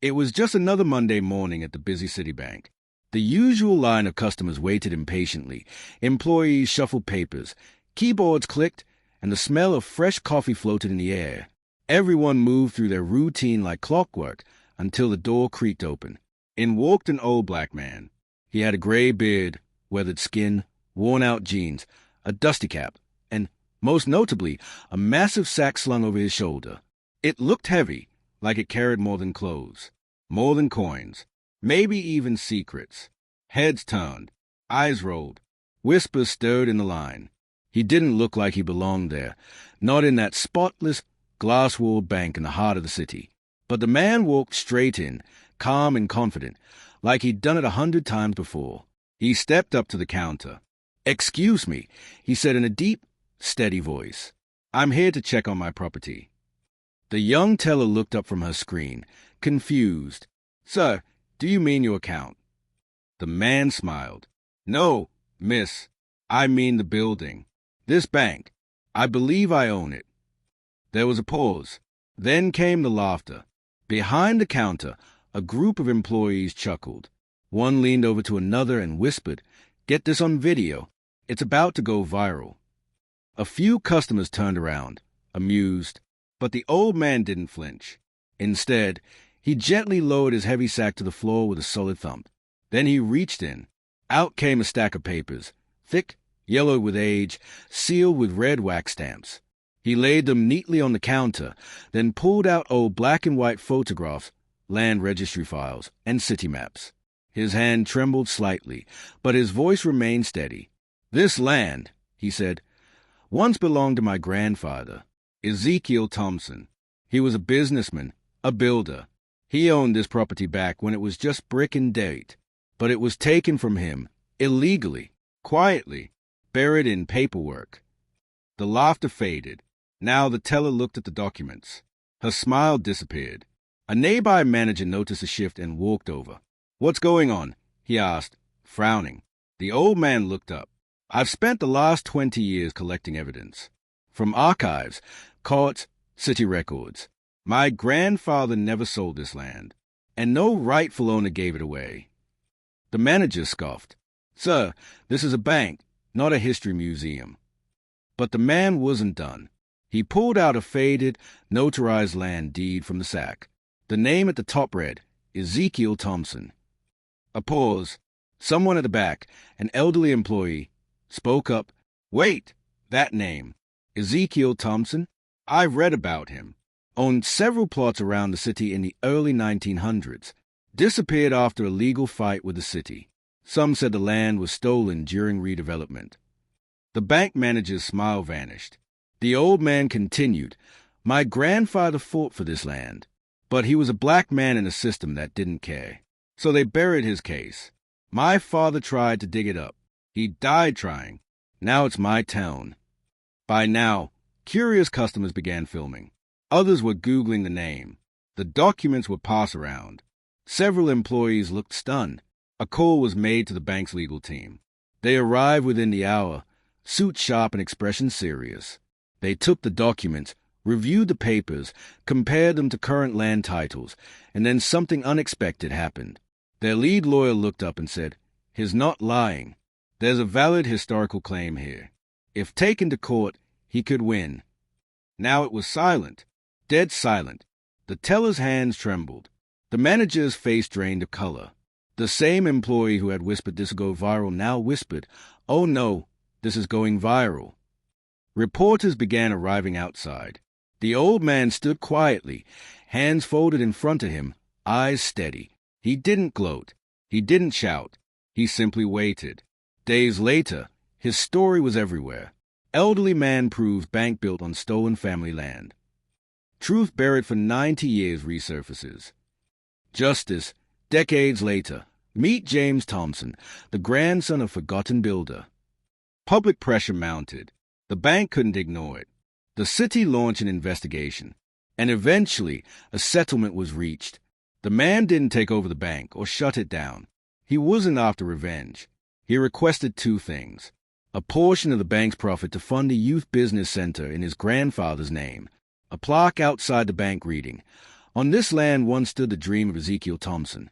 It was just another Monday morning at the busy city bank. The usual line of customers waited impatiently. Employees shuffled papers, keyboards clicked, and the smell of fresh coffee floated in the air. Everyone moved through their routine like clockwork until the door creaked open. In walked an old black man. He had a gray beard, weathered skin, worn-out jeans, a dusty cap, and, most notably, a massive sack slung over his shoulder. It looked heavy, like it carried more than clothes, more than coins, maybe even secrets. Heads turned, eyes rolled, whispers stirred in the line. He didn't look like he belonged there, not in that spotless, glass-walled bank in the heart of the city. But the man walked straight in, calm and confident, like he'd done it 100 times before. He stepped up to the counter. "Excuse me," he said in a deep, steady voice. "I'm here to check on my property." The young teller looked up from her screen, confused. "Sir, do you mean your account?" The man smiled. "No, miss. I mean the building. This bank. I believe I own it." There was a pause. Then came the laughter. Behind the counter, a group of employees chuckled. One leaned over to another and whispered, "Get this on video. It's about to go viral." A few customers turned around, amused, but the old man didn't flinch. Instead, he gently lowered his heavy sack to the floor with a solid thump. Then he reached in. Out came a stack of papers, thick, yellowed with age, sealed with red wax stamps. He laid them neatly on the counter, then pulled out old black and white photographs, land registry files, and city maps. His hand trembled slightly, but his voice remained steady. "This land," he said, "once belonged to my grandfather, Ezekiel Thompson. He was a businessman, a builder. He owned this property back when it was just brick and date, but it was taken from him, illegally, quietly, buried in paperwork." The laughter faded. Now the teller looked at the documents. Her smile disappeared. A nearby manager noticed a shift and walked over. "What's going on?" he asked, frowning. The old man looked up. "I've spent the last 20 years collecting evidence. From archives, courts, city records. My grandfather never sold this land, and no rightful owner gave it away." The manager scoffed. "Sir, this is a bank, not a history museum." But the man wasn't done. He pulled out a faded, notarized land deed from the sack. The name at the top read, Ezekiel Thompson. A pause. Someone at the back, an elderly employee, spoke up. "Wait! That name. Ezekiel Thompson? I've read about him. Owned several plots around the city in the early 1900s. Disappeared after a legal fight with the city. Some said the land was stolen during redevelopment." The bank manager's smile vanished. The old man continued, "My grandfather fought for this land, but he was a black man in a system that didn't care. So they buried his case. My father tried to dig it up. He died trying. Now it's my town." By now, curious customers began filming. Others were Googling the name. The documents were passed around. Several employees looked stunned. A call was made to the bank's legal team. They arrived within the hour, suit sharp and expression serious. They took the documents, reviewed the papers, compared them to current land titles, and then something unexpected happened. Their lead lawyer looked up and said, "He's not lying. There's a valid historical claim here. If taken to court, he could win." Now it was silent, dead silent. The teller's hands trembled. The manager's face drained of color. The same employee who had whispered this would go viral now whispered, "Oh no, this is going viral." Reporters began arriving outside. The old man stood quietly, hands folded in front of him, eyes steady. He didn't gloat. He didn't shout. He simply waited. Days later, his story was everywhere. Elderly man proves bank built on stolen family land. Truth buried for 90 years resurfaces. Justice, decades later. Meet James Thompson, the grandson of forgotten builder. Public pressure mounted. The bank couldn't ignore it. The city launched an investigation, and eventually a settlement was reached. The man didn't take over the bank or shut it down. He wasn't after revenge. He requested two things: a portion of the bank's profit to fund a youth business center in his grandfather's name, a plaque outside the bank reading, On this land once stood the dream of Ezekiel Thompson.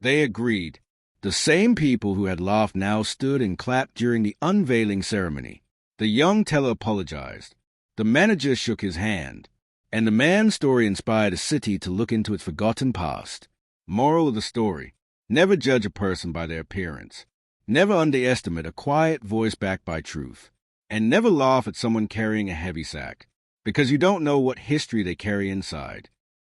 They agreed. The same people who had laughed now stood and clapped during the unveiling ceremony. The young teller apologized. The manager shook his hand. And the man's story inspired a city to look into its forgotten past. Moral of the story: never judge a person by their appearance. Never underestimate a quiet voice backed by truth. And never laugh at someone carrying a heavy sack, because you don't know what history they carry inside.